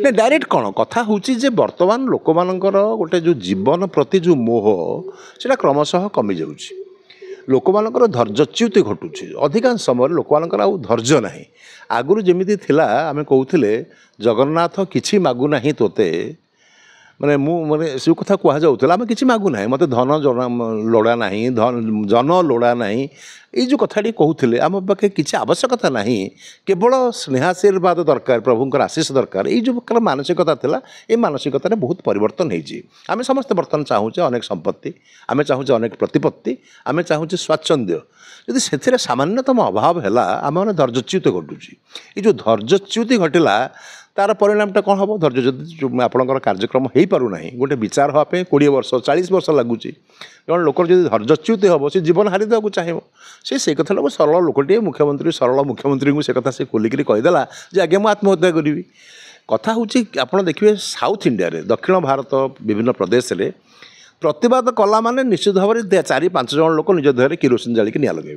ना डायरेक्ट कौन कथा हूँ जे बर्तमान लोक मानकर गोटे जो जीवन प्रति जो मोह से क्रमशः कमी जाऊँगी लोक मानकर धैर्यच्युति घटुची अधिकांश समय लोक मानकर आउ धैर्य ना आगुरी जमी थिला आमे कहूले जगन्नाथ किछि मागु नाही तोते माने माने से कथा कह जाऊला आम कि मागुना मत धन लोड़ा ना जन लोड़ा ना ये जो कथाटी कहते आम पाखे किसी आवश्यकता ना केवल स्नेहाशीर्वाद दरकार प्रभुंर आशीष दरकार ये जो प्रकार मानसिकता था ये मानसिकतार बहुत परिवर्तन होती आम समस्त बर्तमान चाहूचे अनेक संपत्ति आम चाहूचे अनेक प्रतिपत्ति आम चाहूचे स्वाच्छंद्य यदि से सामान्यतम अभाव है आम मैंने धैर्यच्युत घटुची ये जो धैर्यच्युति घटला तार परिणामटा कौन हम धैर्य जब आपंकर कार्यक्रम हो पारना गोटे विचार हाँपे 20 वर्ष 40 वर्ष लगुच जन लोक जब धैर्यच्युत हम से जीवन हारी देवा चाहे से कथा सरल लोकटे मुख्यमंत्री सरल मुख्यमंत्री को से कथा से खोलिकी कहीदेला जे आगे मुझे आत्महत्या करी कथा हूँ आप देखिए साउथ इंडिया रे दक्षिण भारत विभिन्न प्रदेश में प्रतिवाद कला माने निश्चित भाव में 4-5 जन लोक निज देह किरोसिन जालिक निआ लगे